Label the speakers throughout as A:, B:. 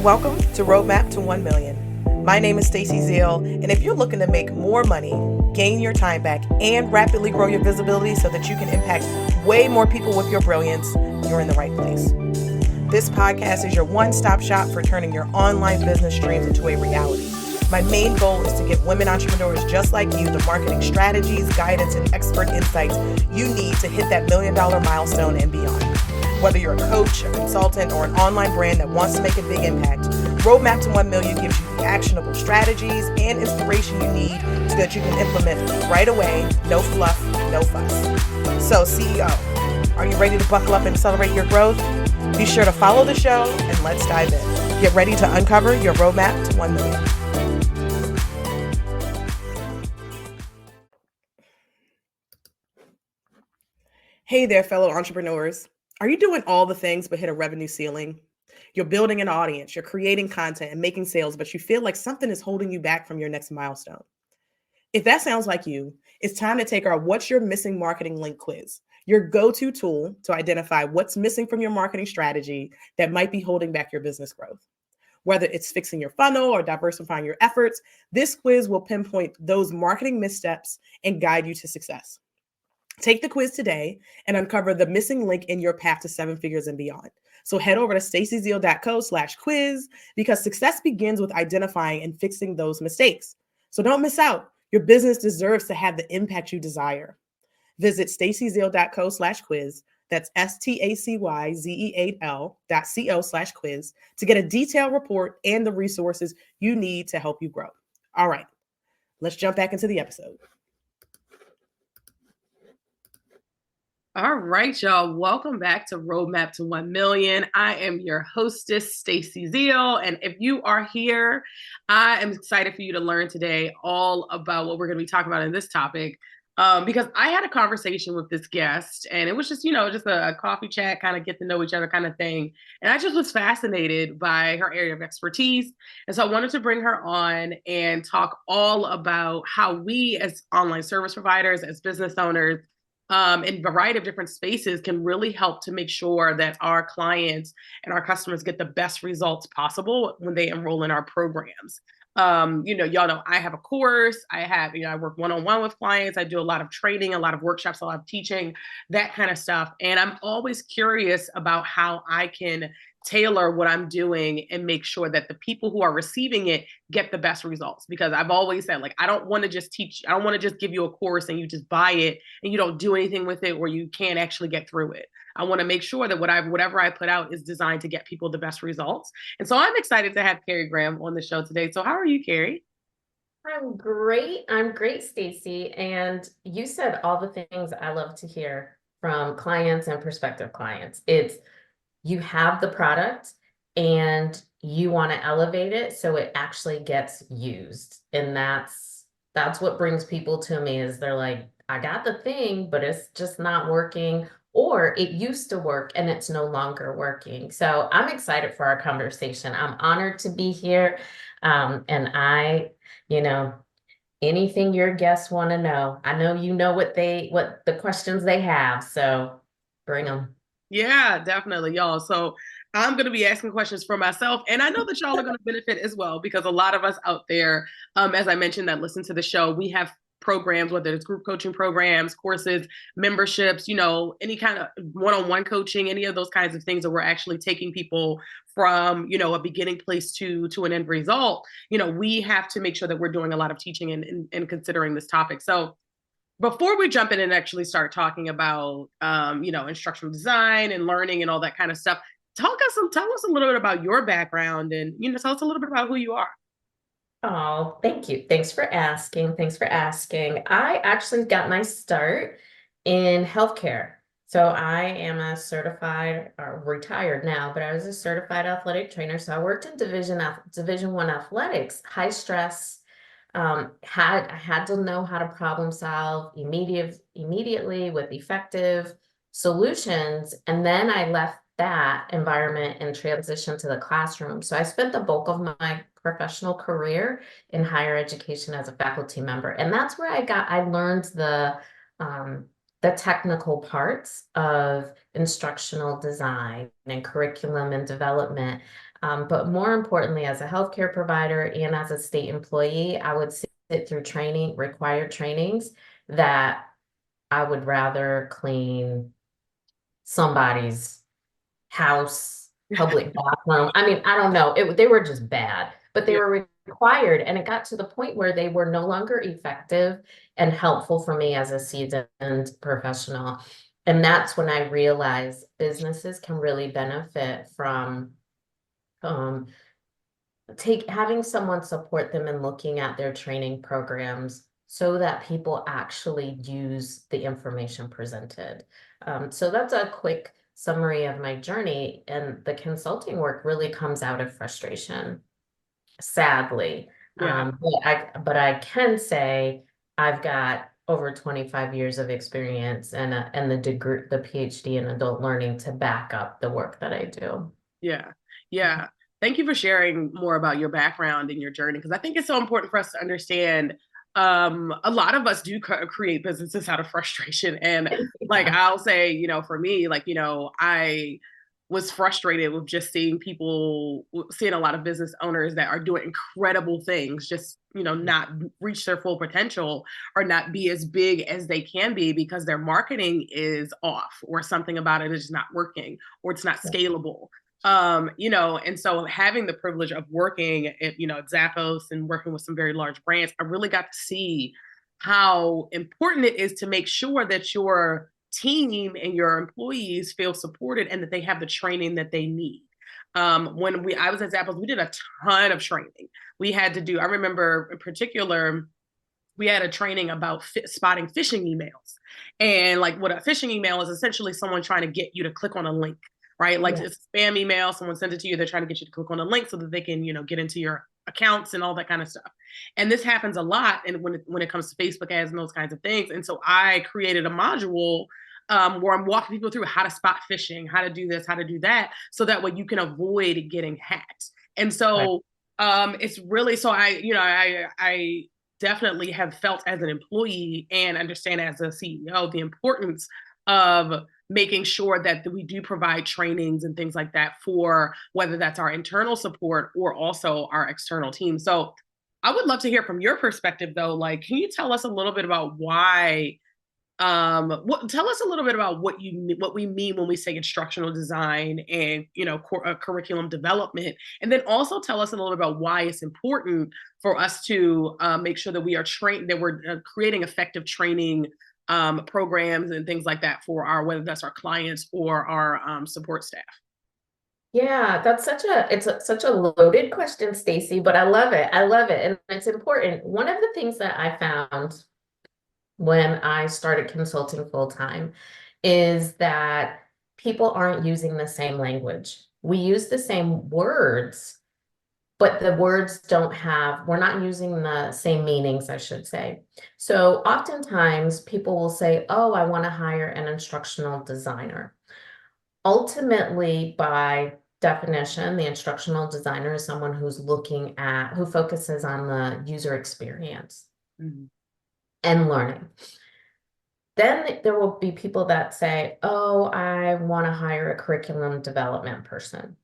A: Welcome to Roadmap to 1 Million. My name is Stacy Zeal, and if you're looking to make more money, gain your time back, and rapidly grow your visibility so that you can impact way more people with your brilliance, you're in the right place. This podcast is your one-stop shop for turning your online business dreams into a reality. My main goal is to give women entrepreneurs just like you the marketing strategies, guidance, and expert insights you need to hit that $1 million milestone and beyond. Whether you're a coach, a consultant, or an online brand that wants to make a big impact, Roadmap to 1 Million gives you the actionable strategies and inspiration you need so that you can implement right away, no fluff, no fuss. So CEO, are you ready to buckle up and accelerate your growth? Be sure to follow the show and let's dive in. Get ready to uncover your roadmap to 1 million. Hey there, fellow entrepreneurs. Are you doing all the things but hit a revenue ceiling? You're building an audience, you're creating content and making sales, but you feel like something is holding you back from your next milestone. If that sounds like you, it's time to take our What's Your Missing Marketing Link quiz, your go-to tool to identify what's missing from your marketing strategy that might be holding back your business growth. Whether it's fixing your funnel or diversifying your efforts, this quiz will pinpoint those marketing missteps and guide you to success. Take the quiz today and uncover the missing link in your path to 7 figures and beyond. So head over to stacyzeal.co/quiz because success begins with identifying and fixing those mistakes. So don't miss out. Your business deserves to have the impact you desire. Visit stacyzeal.co/quiz. That's stacyzeal.co/quiz to get a detailed report and the resources you need to help you grow. All right, let's jump back into the episode.
B: All right, y'all. Welcome back to Roadmap to 1 Million. I am your hostess, Stacy Zeal. And if you are here, I am excited for you to learn today all about what we're going to be talking about in this topic. Because I had a conversation with this guest and it was just, just a coffee chat, kind of get to know each other kind of thing. And I just was fascinated by her area of expertise. And so I wanted to bring her on and talk all about how we as online service providers, as business owners, in a variety of different spaces can really help to make sure that our clients and our customers get the best results possible when they enroll in our programs. Y'all know I have a course. I work one-on-one with clients. I do a lot of training, a lot of workshops, a lot of teaching, that kind of stuff. And I'm always curious about how I can tailor what I'm doing and make sure that the people who are receiving it get the best results. Because I've always said, like, I don't want to just teach, I don't want to just give you a course and you just buy it and you don't do anything with it or you can't actually get through it. I want to make sure that whatever I put out is designed to get people the best results. And so I'm excited to have Carrie Graham on the show today. So how are you, Carrie?
C: I'm great. I'm great, Stacy. And you said all the things I love to hear from clients and prospective clients. It's you have the product and you want to elevate it so it actually gets used. And that's what brings people to me is they're like, I got the thing, but it's just not working, or it used to work and it's no longer working. So I'm excited for our conversation. I'm honored to be here. And anything your guests want to know, I know you know what the questions they have. So bring them.
B: Yeah, definitely, y'all. So I'm going to be asking questions for myself, and I know that y'all are going to benefit as well because a lot of us out there, as I mentioned, that listen to the show, we have programs, whether it's group coaching programs, courses, memberships, any kind of one-on-one coaching, any of those kinds of things that we're actually taking people from, a beginning place to an end result. We have to make sure that we're doing a lot of teaching and considering this topic. So before we jump in and actually start talking about, instructional design and learning and all that kind of stuff, tell us a little bit about your background and, tell us a little bit about who you are.
C: Oh, thank you. Thanks for asking. I actually got my start in healthcare. So I am a certified, or retired now, but I was a certified athletic trainer. So I worked in Division I athletics, high stress. I had to know how to problem solve immediately with effective solutions. And then I left that environment and transitioned to the classroom. So I spent the bulk of my professional career in higher education as a faculty member. And that's where I learned the technical parts of instructional design and curriculum and development. But more importantly, as a healthcare provider and as a state employee, I would sit through training, required trainings that I would rather clean somebody's house, public bathroom. I mean, I don't know. They were just bad, but they
B: Yeah.
C: were required. And it got to the point where they were no longer effective and helpful for me as a seasoned professional. And that's when I realized businesses can really benefit from um, having someone support them in looking at their training programs so that people actually use the information presented. So that's a quick summary of my journey, and the consulting work really comes out of frustration, sadly.
B: Yeah.
C: But I can say I've got over 25 years of experience and the degree, the PhD in adult learning to back up the work that I do.
B: Yeah. Yeah. Thank you for sharing more about your background and your journey, because I think it's so important for us to understand. A lot of us do create businesses out of frustration. And like,
C: Yeah.
B: I'll say, for me, like, I was frustrated with just seeing seeing a lot of business owners that are doing incredible things, just, not reach their full potential or not be as big as they can be because their marketing is off, or something about it is not working, or it's not scalable. And so having the privilege of working at Zappos and working with some very large brands, I really got to see how important it is to make sure that your team and your employees feel supported and that they have the training that they need. When I was at Zappos, we did a ton of training. We had to do, I remember in particular, we had a training about spotting phishing emails. And like, what a phishing email is essentially someone trying to get you to click on a link, right? Like,
C: Yeah.
B: it's a spam email, someone sends it to you, they're trying to get you to click on a link so that they can, get into your accounts and all that kind of stuff. And this happens a lot, and when it comes to Facebook ads and those kinds of things. And so I created a module where I'm walking people through how to spot phishing, how to do this, how to do that, so that way you can avoid getting hacked. And
C: Right.
B: so it's really, so I definitely have felt as an employee and understand as a CEO the importance of making sure that we do provide trainings and things like that for whether that's our internal support or also our external team. So I would love to hear from your perspective though. Like, can you tell us a little bit about why tell us a little bit about what we mean when we say instructional design and curriculum development, and then also tell us a little bit about why it's important for us to make sure that we are trained, that we're creating effective training programs and things like that for whether that's our clients or our support staff.
C: Yeah, that's such a loaded question, Stacy, but I love it. I love it. And it's important. One of the things that I found when I started consulting full time is that people aren't using the same language. We use the same words, but the words we're not using the same meanings, I should say. So oftentimes people will say, oh, I want to hire an instructional designer. Ultimately, by definition, the instructional designer is someone who focuses on the user experience and learning. Then there will be people that say, oh, I want to hire a curriculum development person.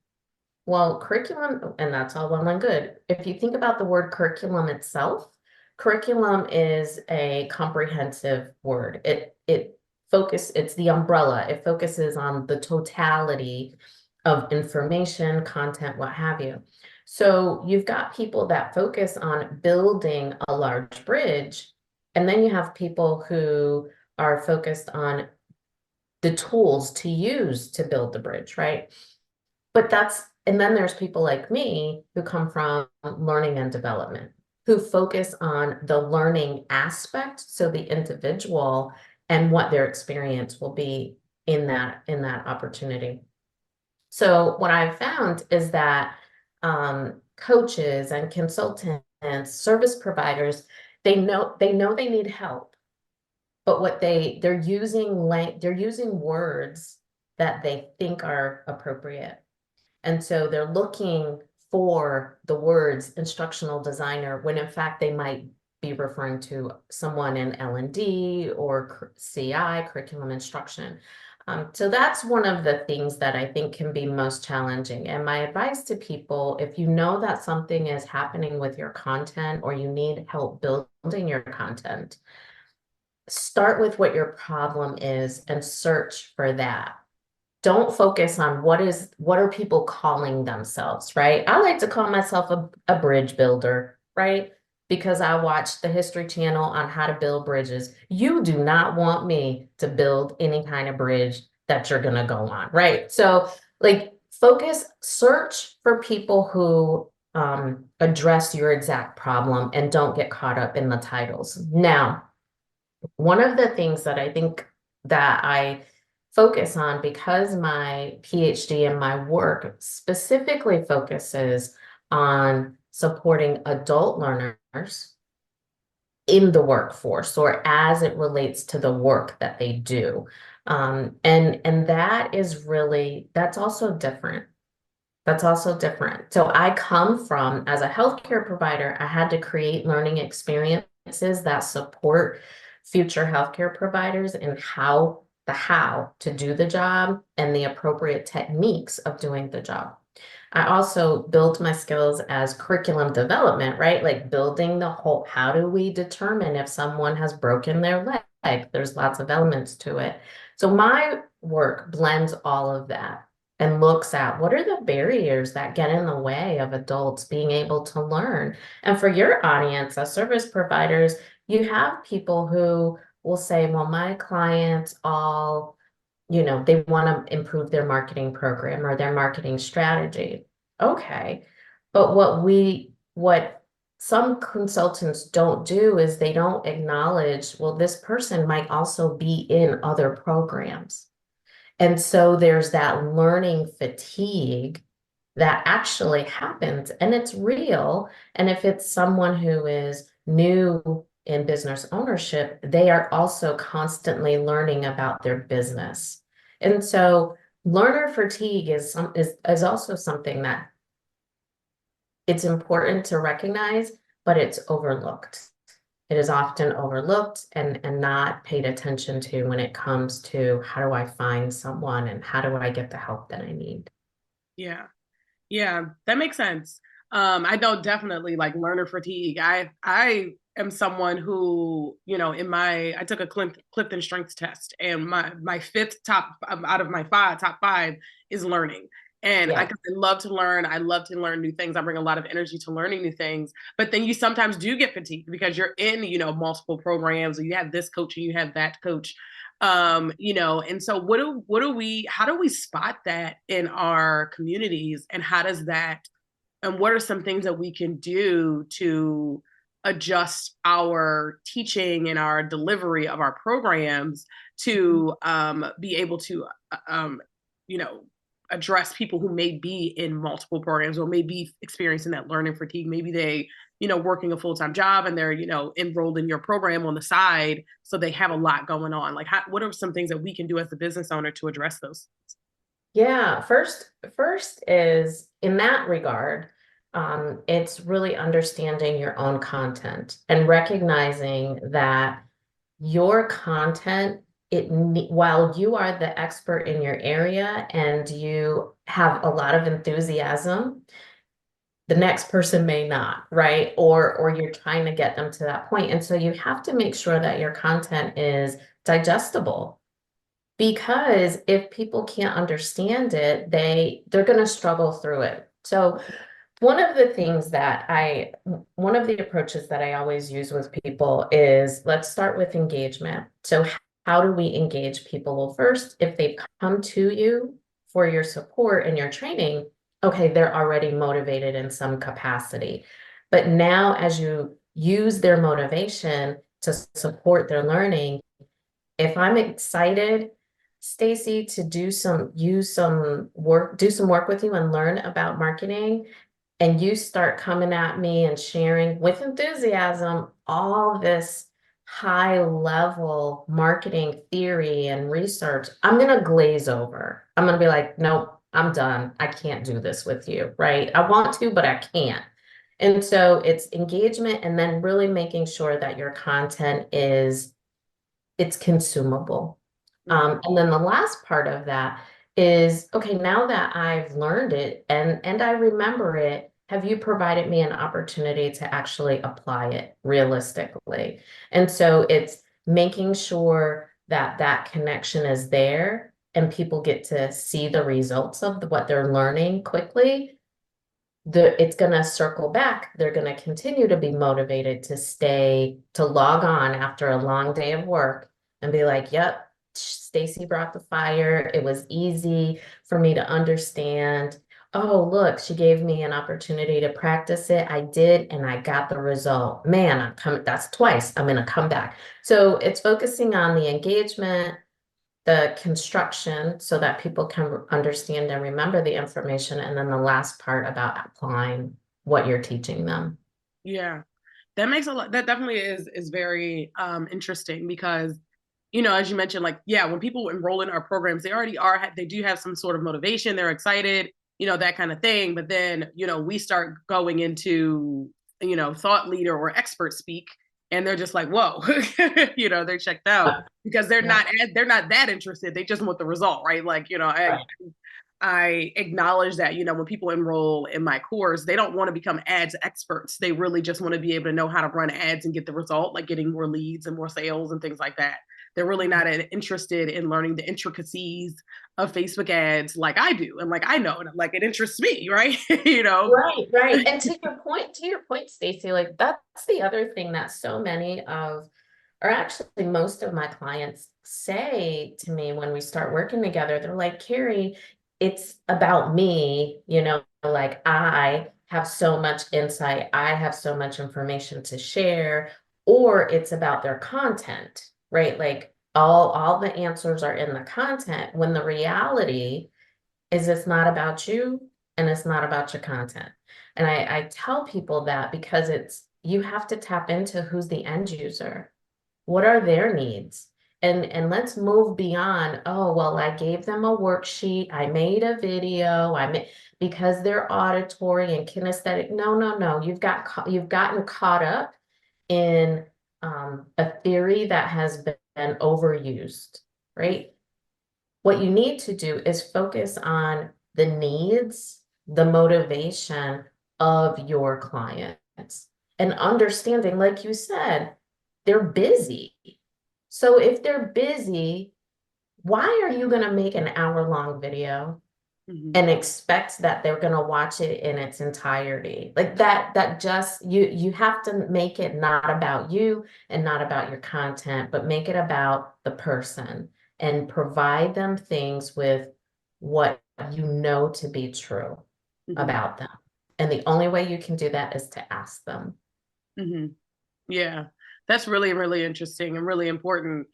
C: Well, curriculum, and that's all well and good. If you think about the word curriculum itself, curriculum is a comprehensive word. It's the umbrella. It focuses on the totality of information, content, what have you. So you've got people that focus on building a large bridge, and then you have people who are focused on the tools to use to build the bridge, right? And then there's people like me who come from learning and development, who focus on the learning aspect, so the individual and what their experience will be in that opportunity. So what I've found is that coaches and consultants, service providers, they know they need help, but they're using words that they think are appropriate. And so they're looking for the words instructional designer when in fact they might be referring to someone in L&D or CI, curriculum instruction. So that's one of the things that I think can be most challenging. And my advice to people, if you know that something is happening with your content or you need help building your content, start with what your problem is and search for that. Don't focus on what are people calling themselves, right? I like to call myself a bridge builder, right? Because I watched the History Channel on how to build bridges. You do not want me to build any kind of bridge that you're gonna go on, right? So like search for people who address your exact problem and don't get caught up in the titles. Now, one of the things that I think that I focus on, because my PhD and my work specifically focuses on supporting adult learners in the workforce or as it relates to the work that they do. And that is really, that's also different. That's also different. So I come from, as a healthcare provider, I had to create learning experiences that support future healthcare providers in how to do the job and the appropriate techniques of doing the job. I also built my skills as curriculum development, right? Like building the whole, how do we determine if someone has broken their leg? There's lots of elements to it. So my work blends all of that and looks at what are the barriers that get in the way of adults being able to learn. And for your audience, as service providers, you have people who will say, well, my clients all, they want to improve their marketing program or their marketing strategy. Okay. But what some consultants don't do is they don't acknowledge, well, this person might also be in other programs. And so there's that learning fatigue that actually happens and it's real. And if it's someone who is new in business ownership, they are also constantly learning about their business. And so learner fatigue is also something that it's important to recognize, but it's overlooked. It is often overlooked and not paid attention to when it comes to how do I find someone and how do I get the help that I need.
B: Yeah. Yeah, that makes sense. I know definitely like learner fatigue. I am someone who, I took a Clifton strengths test and my fifth top out of my top five is learning. And I love to learn. I love to learn new things. I bring a lot of energy to learning new things. But then you sometimes do get fatigued because you're in, multiple programs, or you have this coach and you have that coach. And so how do we spot that in our communities, and what are some things that we can do to adjust our teaching and our delivery of our programs to be able to you know address people who may be in multiple programs or may be experiencing that learning fatigue? Maybe they working a full-time job and they're enrolled in your program on the side, so they have a lot going on. Like, what are some things that we can do as the business owner to address those?
C: Yeah, first is in that regard, it's really understanding your own content and recognizing that your content, while you are the expert in your area and you have a lot of enthusiasm, the next person may not, right? Or you're trying to get them to that point. And so you have to make sure that your content is digestible. Because if people can't understand it, they're going to struggle through it. So one of the approaches that I always use with people is, let's start with engagement. So how do we engage people? Well, first, if they've come to you for your support and your training, okay, they're already motivated in some capacity. But now as you use their motivation to support their learning, if I'm excited, Stacy, to do some work with you and learn about marketing, and you start coming at me and sharing with enthusiasm all this high level marketing theory and research, I'm going to glaze over. I'm going to be like, nope, I'm done. I can't do this with you, right? I want to, but I can't. And so it's engagement and then really making sure that your content it's consumable. And then the last part of that is, okay, now that I've learned it and I remember it, have you provided me an opportunity to actually apply it realistically? And so it's making sure that that connection is there and people get to see the results of what they're learning quickly. It's going to circle back. They're going to continue to be motivated to log on after a long day of work and be like, yep, Stacy brought the fire. It was easy for me to understand. Oh, look, she gave me an opportunity to practice it. I did, and I got the result. Man, that's twice. I'm going to come back. So it's focusing on the engagement, the construction so that people can understand and remember the information. And then the last part about applying what you're teaching them.
B: Yeah, that makes a lot. That definitely is very interesting because, you know, as you mentioned, like, yeah, when people enroll in our programs, they do have some sort of motivation. They're excited, you know, that kind of thing. But then, you know, we start going into, you know, thought leader or expert speak, and they're just like, whoa, you know, they're checked out because they're not that interested. They just want the result, right? Like, you know, I acknowledge that, you know, when people enroll in my course, they don't want to become ads experts. They really just want to be able to know how to run ads and get the result, like getting more leads and more sales and things like that. They're really not interested in learning the intricacies of Facebook ads like I do. And like, I know, and like, it interests me, right? You know?
C: Right. And to your point, Stacy, like that's the other thing that so many of, or actually most of my clients say to me when we start working together, they're like, Carrie, it's about me, you know, like I have so much insight, I have so much information to share, or it's about their content, right? Like all the answers are in the content when the reality is it's not about you and it's not about your content. And I tell people that because you have to tap into who's the end user. What are their needs? And let's move beyond, oh, well, I gave them a worksheet, I made a video, because they're auditory and kinesthetic. No. You've gotten caught up in a theory that has been overused, right? What you need to do is focus on the needs, the motivation of your clients and understanding, like you said, they're busy. So if they're busy, why are you going to make an hour-long video and expect that they're going to watch it in its entirety? Like that just, you have to make it not about you and not about your content, but make it about the person and provide them things with what you know to be true about them. And the only way you can do that is to ask them.
B: Yeah, that's really, really interesting and really important.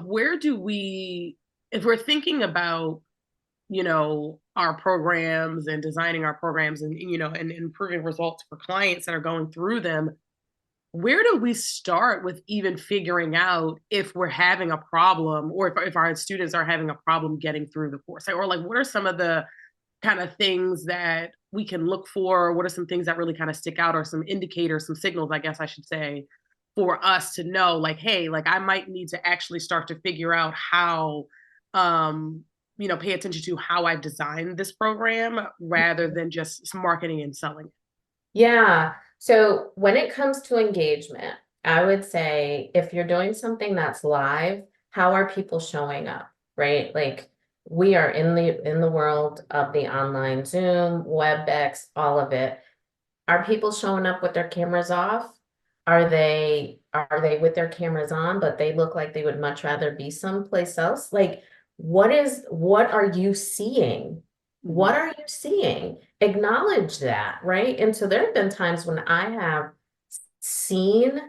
B: Where do we, if we're thinking about, you know, our programs and designing our programs and, you know, and improving results for clients that are going through them, where do we start with even figuring out if we're having a problem or if our students are having a problem getting through the course? Or like, what are some of the kind of things that we can look for? What are some things that really kind of stick out, or some indicators, some signals, I guess I should say, for us to know, like, hey, like I might need to actually start to figure out how, you know, pay attention to how I've designed this program rather than just marketing and selling.
C: Yeah. So when it comes to engagement, I would say if you're doing something that's live, how are people showing up, right? Like we are in the world of the online Zoom, WebEx, all of it. Are people showing up with their cameras off? Are they with their cameras on, but they look like they would much rather be someplace else? Like what are you seeing? What are you seeing? Acknowledge that, right? And so there have been times when I have seen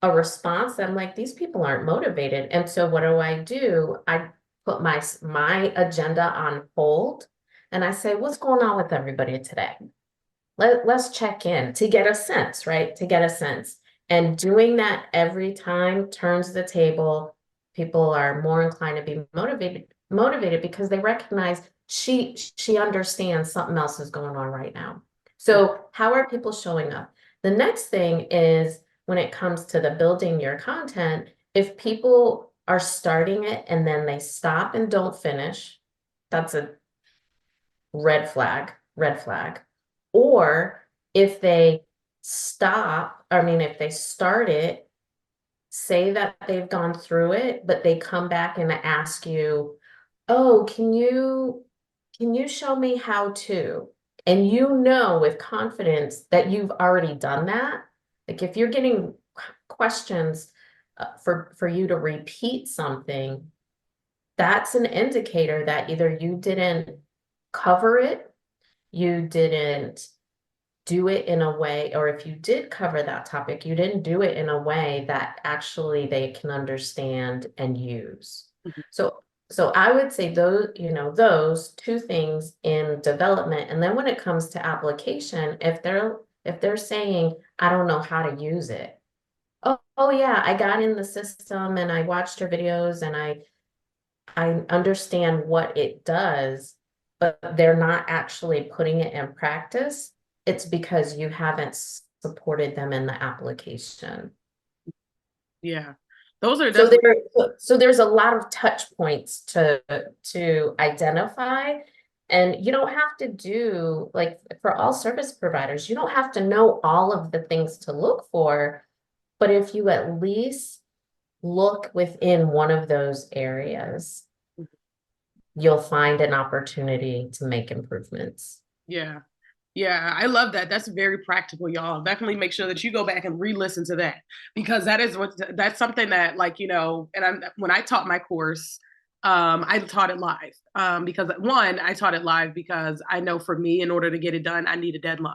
C: a response that I'm like, these people aren't motivated. And so what do? I put my agenda on hold and I say, what's going on with everybody today? Let's check in to get a sense, right? To get a sense. And doing that every time turns the table. People are more inclined to be motivated because they recognize she understands something else is going on right now. So how are people showing up? The next thing is when it comes to the building your content, if people are starting it and then they stop and don't finish, that's a red flag, red flag. Or if they if they start it, say that they've gone through it, but they come back and ask you, oh, can you show me how to? And you know with confidence that you've already done that. Like if you're getting questions for you to repeat something, that's an indicator that either you didn't cover it, you didn't do it in a way, or if you did cover that topic, you didn't do it in a way that actually they can understand and use.
B: Mhm.
C: So I would say those, those two things in development. And then when it comes to application, if they're saying, I don't know how to use it. Oh yeah, I got in the system and I watched your videos and I understand what it does, but they're not actually putting it in practice. It's because you haven't supported them in the application.
B: Yeah. Those are
C: So
B: definitely.
C: there's a lot of touch points to identify. And you don't have to do, like, for all service providers, you don't have to know all of the things to look for, but if you at least look within one of those areas, you'll find an opportunity to make improvements.
B: Yeah. Yeah, I love that. That's very practical, y'all. Definitely make sure that you go back and re-listen to that, because that's something that, like, and when I taught my course, I taught it live. Because one, I taught it live because I know for me, in order to get it done, I need a deadline.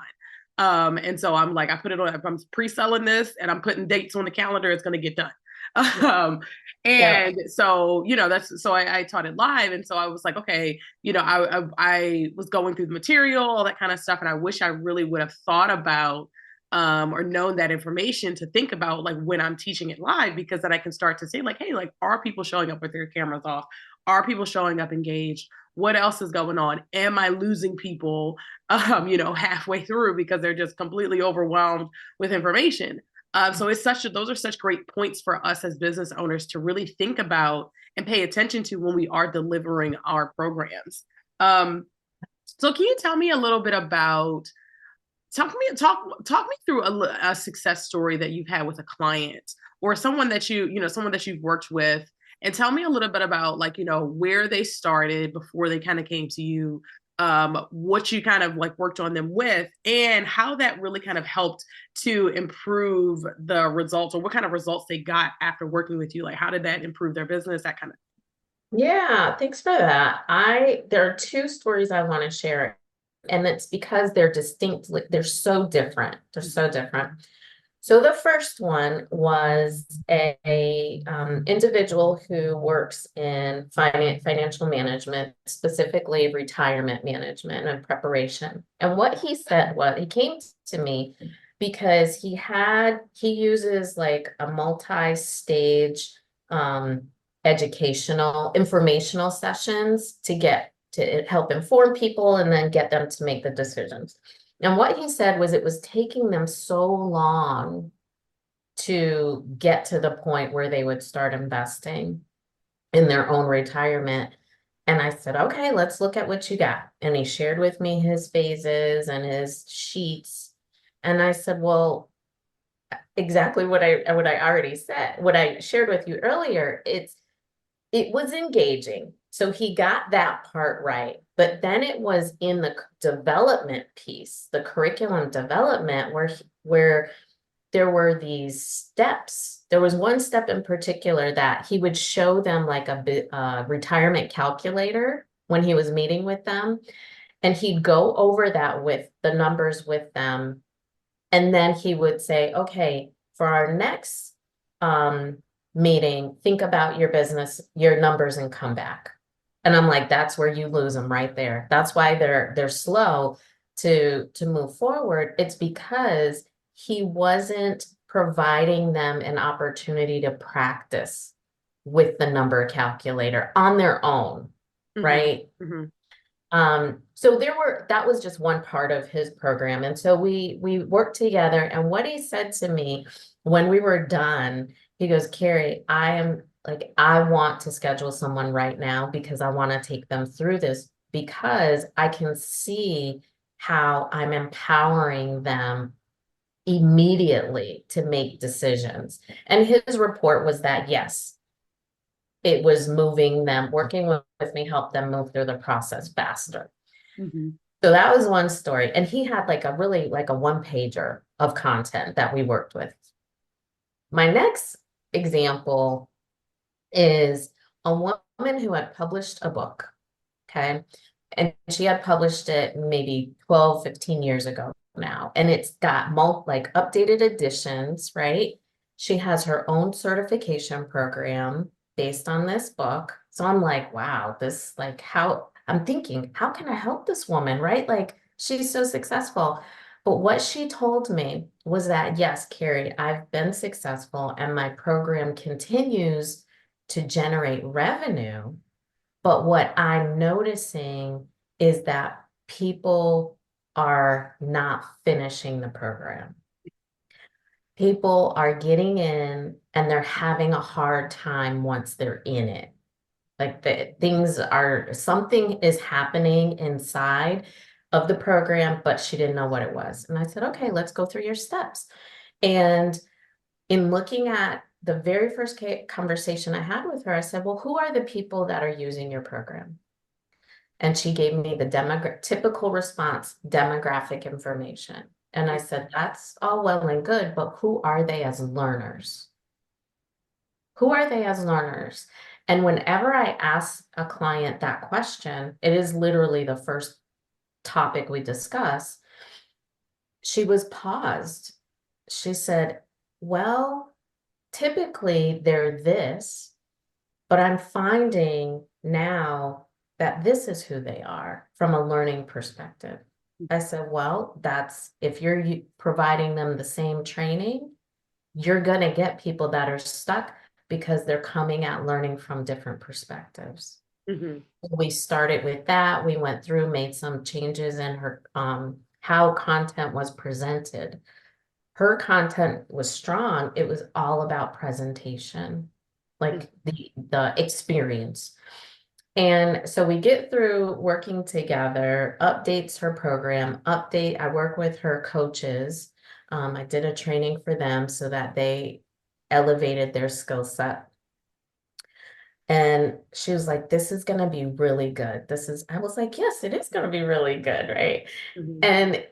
B: And so I'm like, I put it on, if I'm pre-selling this and I'm putting dates on the calendar, it's going to get done. Um,
C: Yeah.
B: and so, I taught it live. And so I was like, okay, I was going through the material, all that kind of stuff. And I wish I really would have thought about or known that information to think about, like, when I'm teaching it live, because then I can start to say, like, hey, like, are people showing up with their cameras off? Are people showing up engaged? What else is going on? Am I losing people, halfway through because they're just completely overwhelmed with information? So those are such great points for us as business owners to really think about and pay attention to when we are delivering our programs. So can you tell me a little bit about, talk me through a success story that you've had with a client, or someone that someone that you've worked with, and tell me a little bit about, like, where they started before they kind of came to you, what you kind of like worked on them with, and how that really kind of helped to improve the results, or what kind of results they got after working with you. Like, how did that improve their business, that kind of.
C: Yeah, thanks for that. There are two stories I want to share, and it's because they're distinct, they're so different. They're so different. So the first one was a individual who works in financial management, specifically retirement management and preparation. And what he said was, he came to me because he uses like a multi-stage educational, informational sessions to help inform people and then get them to make the decisions. And what he said was it was taking them so long to get to the point where they would start investing in their own retirement. And I said, okay, let's look at what you got. And he shared with me his phases and his sheets. And I said, well, exactly what I already said, what I shared with you earlier, it was engaging. So he got that part right. But then it was in the development piece, the curriculum development, where there were these steps. There was one step in particular that he would show them, like a retirement calculator when he was meeting with them. And he'd go over that with the numbers with them. And then he would say, okay, for our next meeting, think about your business, your numbers, and come back. And I'm like, that's where you lose them right there. That's why they're slow to move forward. It's because he wasn't providing them an opportunity to practice with the number calculator on their own, right?
B: Mm-hmm.
C: So that was just one part of his program. And so we worked together, and what he said to me when we were done, he goes, Carrie, I Like, I want to schedule someone right now because I want to take them through this because I can see how I'm empowering them immediately to make decisions. And his report was that, yes, it was moving them, working with me helped them move through the process faster.
B: Mhm.
C: So that was one story. And he had like a really like a one pager of content that we worked with. My next example is a woman who had published a book. Okay. And she had published it maybe 12, 15 years ago now. And it's got like updated editions, right? She has her own certification program based on this book. So I'm like, wow, this like how I'm thinking, how can I help this woman, right? Like she's so successful. But what she told me was that, yes, Carrie, I've been successful and my program continues to generate revenue. But what I'm noticing is that people are not finishing the program. People are getting in and they're having a hard time once they're in it. Like something is happening inside of the program, but she didn't know what it was. And I said, okay, let's go through your steps. And in looking at the very first conversation I had with her, I said, well, who are the people that are using your program? And she gave me the typical response, demographic information. And I said, that's all well and good, but who are they as learners? Who are they as learners? And whenever I ask a client that question, it is literally the first topic we discuss. She was paused. She said, well, typically they're this, but I'm finding now that this is who they are from a learning perspective. I said, well, that's if you're providing them the same training, you're going to get people that are stuck because they're coming at learning from different perspectives.
B: Mhm.
C: We started with that. We went through, made some changes in her how content was presented. Her content was strong. It was all about presentation, like the experience. And so we get through working together, updates her program, I work with her coaches. I did a training for them so that they elevated their skill set. And she was like, this is going to be really good. I was like, yes, it is going to be really good. Right.
B: Mhm.
C: And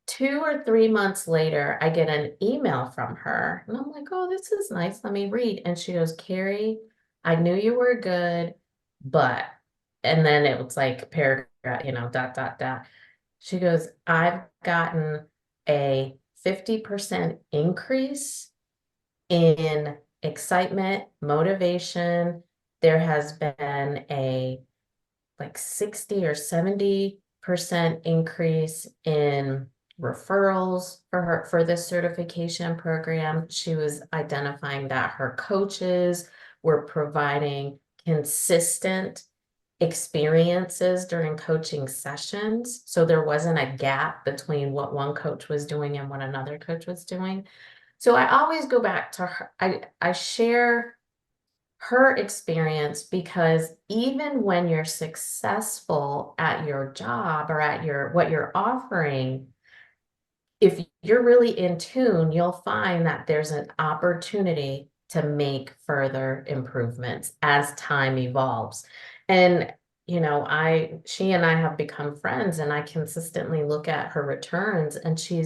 C: 2 or 3 months later, I get an email from her and I'm like, oh, this is nice. Let me read. And she goes, Carrie, I knew you were good, but, and then it was like paragraph, dot, dot, dot. She goes, I've gotten a 50% increase in excitement, motivation. There has been a like 60 or 70% increase in referrals for this certification program. She was identifying that her coaches were providing consistent experiences during coaching sessions. So there wasn't a gap between what one coach was doing and what another coach was doing. So I always go back to her. I share her experience because even when you're successful at your job or at what you're offering, if you're really in tune, you'll find that there's an opportunity to make further improvements as time evolves. And she and I have become friends and I consistently look at her returns and she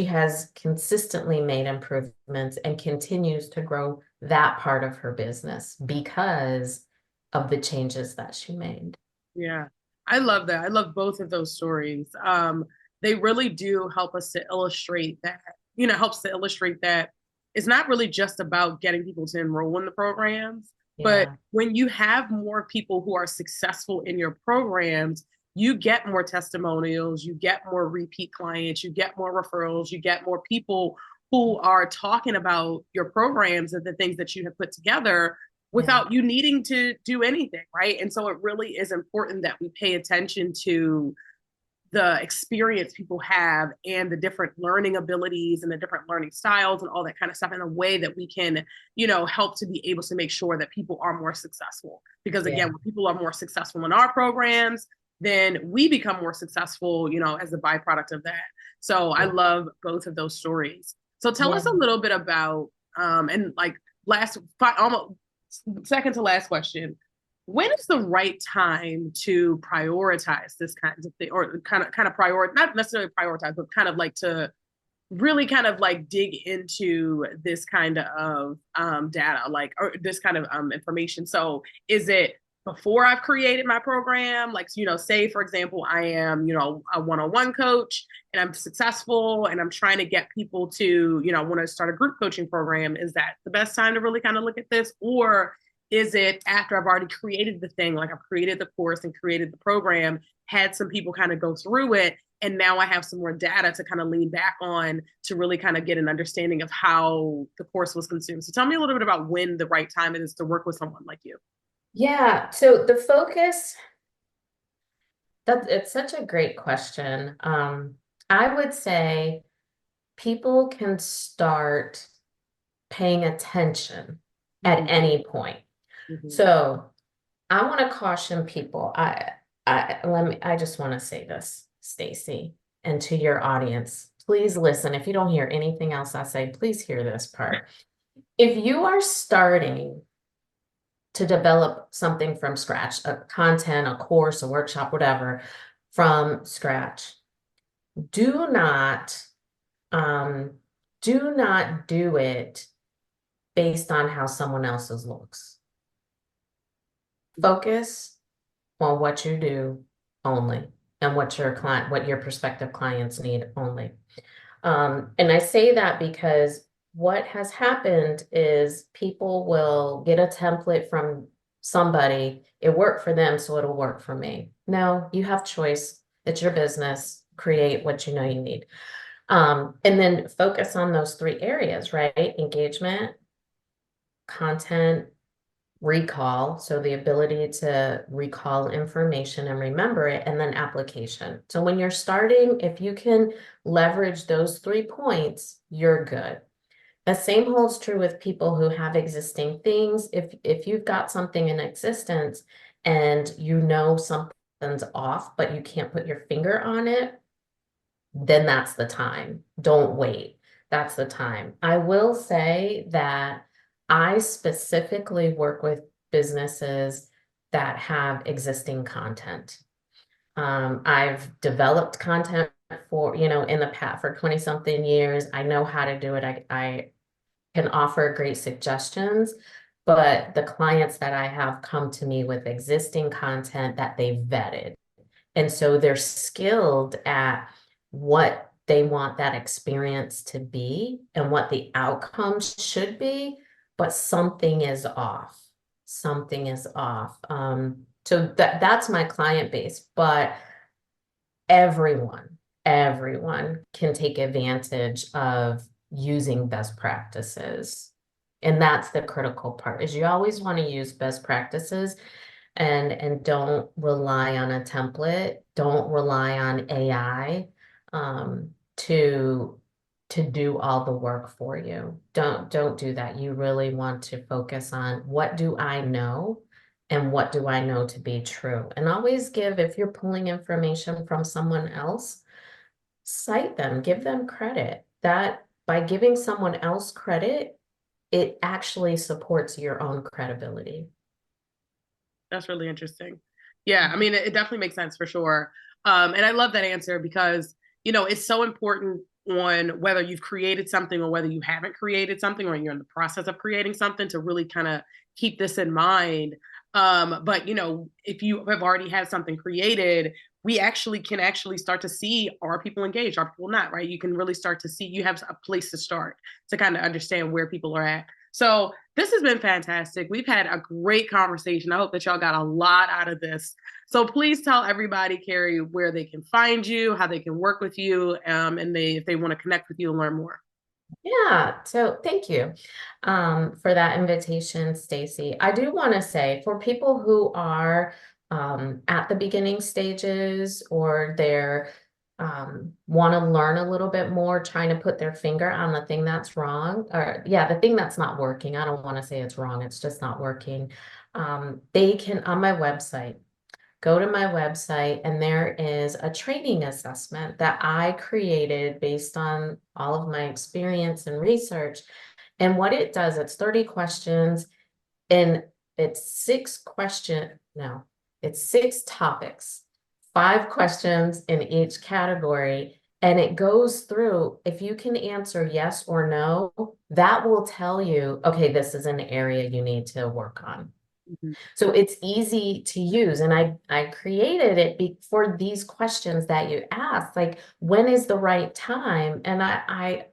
C: has consistently made improvements and continues to grow that part of her business because of the changes that she made.
B: Yeah, I love that. I love both of those stories. They really do help us to illustrate that, helps to illustrate that it's not really just about getting people to enroll in the programs, but
C: Yeah.
B: when you have more people who are successful in your programs, you get more testimonials, you get more repeat clients, you get more referrals, you get more people who are talking about your programs and the things that you have put together without you needing to do anything, right? And so it really is important that we pay attention to the experience people have and the different learning abilities and the different learning styles and all that kind of stuff in a way that we can, help to be able to make sure that people are more successful. Because again, when people are more successful in our programs, then we become more succalsual, as a byproduct of that. So I love both of those stories. So tell us a little bit about, and like almost second to last question, when is the right time to prioritize this kind of thing, or kind of prioritize, not necessarily prioritize, but kind of like to really kind of like dig into this kind of data, like, or this kind of information? So is it before I've created my program? Like, say for example, I am, a one-on-one coach and I'm successful and I'm trying to get people to, want to start a group coaching program. Is that the best time to really kind of look at this? Or is it after I've already created the thing, like I've created the course and created the program, had some people kind of go through it, and now I have some more data to kind of lean back on to really kind of get an understanding of how the course was consumed? So tell me a little bit about when the right time it is to work with someone like you.
C: Yeah, so the focus, it's such a great question. I would say people can start paying attention at any point. So I want to caution people. I just want to say this, Stacy, and to your audience, please listen. If you don't hear anything else I say, please hear this part. If you are starting to develop something from scratch, a content, a course, a workshop, whatever, from scratch, do not do it based on how someone else's looks. Focus on what you do only, and what your prospective clients need only. And I say that because what has happened is people will get a template from somebody. It worked for them, so it'll work for me. No, you have choice. It's your business. Create what you know you need. And then focus on those 3 areas, right? Engagement, content, recall, so the ability to recall information and remember it, and then application. So when you're starting, if you can leverage those 3 points, you're good. The same holds true with people who have existing things. If you've got something in existence and you know something's off, but you can't put your finger on it, then that's the time. Don't wait. That's the time. I will say that I specifically work with businesses that have existing content. I've developed content for, in the past for 20 something years. I know how to do it. I can offer great suggestions, but the clients that I have come to me with existing content that they've vetted. And so they're skilled at what they want that experience to be and what the outcome should be, but something is off. Something is off. So that's my client base, but everyone can take advantage of using best practices. And that's the critical part, is you always want to use best practices, and don't rely on a template. Don't rely on AI to do all the work for you. Don't do that. You really want to focus on, what do I know and what do I know to be true? And always if you're pulling information from someone else, cite them, give them credit. That by giving someone else credit, it actually supports your own credibility.
B: That's really interesting. Yeah, I mean, it definitely makes sense for sure. And I love that answer because, it's so important on whether you've created something or whether you haven't created something, or you're in the process of creating something, to really kind of keep this in mind. But, if you have already had something created, we can start to see, are people engaged? Are people not, right? You can really start to see, you have a place to start to kind of understand where people are at. So this has been fantastic. We've had a great conversation. I hope that y'all got a lot out of this. So please tell everybody, Carrie, where they can find you, how they can work with you, and if they want to connect with you and learn more.
C: Yeah, so thank you for that invitation, Stacy. I do want to say, for people who are at the beginning stages, or they're want to learn a little bit more, trying to put their finger on the thing that's wrong, or the thing that's not working. I don't want to say it's wrong, it's just not working. They can, on my website, go to my website, and there is a training assessment that I created based on all of my experience and research. And what it does, it's 30 questions, and it's six topics, 5 questions in each category. And it goes through, if you can answer yes or no, that will tell you, okay, this is an area you need to work on.
B: Mhm.
C: So it's easy to use. And I created it for these questions that you asked, like, when is the right time? And I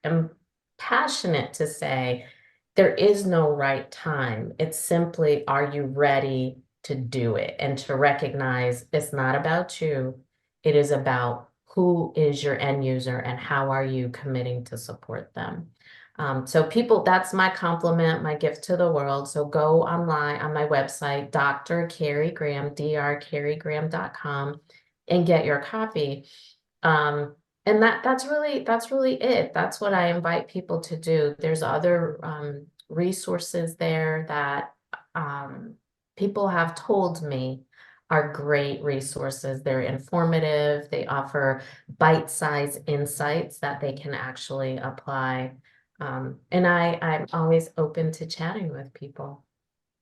C: am passionate to say there is no right time. It's simply, are you ready to do it? And to recognize it's not about you. It is about who is your end user and how are you committing to support them. So people, that's my compliment, my gift to the world. So go online on my website, Dr. Carrie Graham, drcarriegraham.com, and get your copy. And that's really it. That's what I invite people to do. There's other resources there that people have told me are great resources. They're informative. They offer bite-sized insights that they can actually apply. And I'm always open to chatting with people.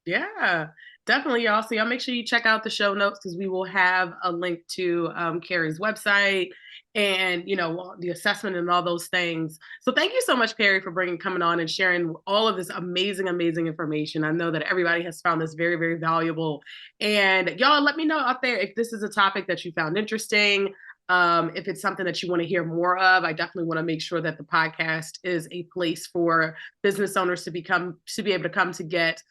B: Yeah, definitely, y'all. So y'all make sure you check out the show notes, because we will have a link to Carrie's website and, you know, the assessment and all those things. So thank you so much, Carrie, for coming on and sharing all of this amazing information. I know that everybody has found this very, very valuable. And y'all, let me know out there if this is a topic that you found interesting. If it's something that you want to hear more of. I definitely want to make sure that the podcast is a place for business owners to be able to come to get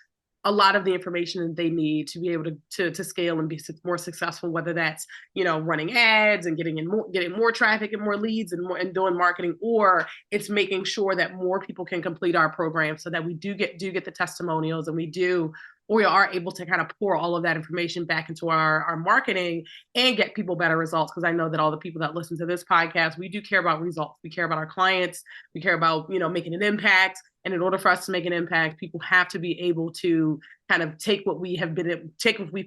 B: a lot of the information that they need to be able to scale and be more successful, whether that's, you know, running ads and getting more traffic and more leads and doing marketing, or it's making sure that more people can complete our program so that we do get the testimonials, and we are able to kind of pour all of that information back into our marketing and get people better results. Because I know that all the people that listen to this podcast, we do care about results. We care about our clients. We care about, you know, making an impact. And in order for us to make an impact, people have to be able to kind of take what we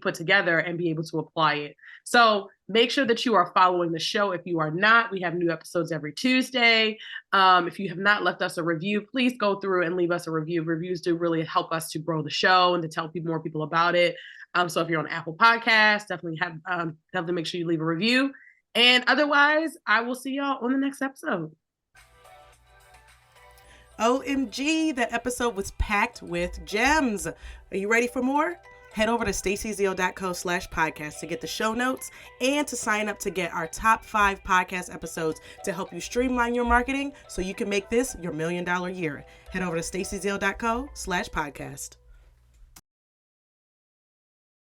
B: put together and be able to apply it. So make sure that you are following the show. If you are not, we have new episodes every Tuesday. If you have not left us a review, please go through and leave us a review. Reviews do really help us to grow the show and to tell more people about it. So if you're on Apple Podcasts, definitely make sure you leave a review. And otherwise, I will see y'all on the next episode.
A: OMG, that episode was packed with gems. Are you ready for more? Head over to stacyzeal.co/podcast to get the show notes and to sign up to get our top 5 podcast episodes to help you streamline your marketing so you can make this your $1 million year. Head over to stacyzeal.co/podcast.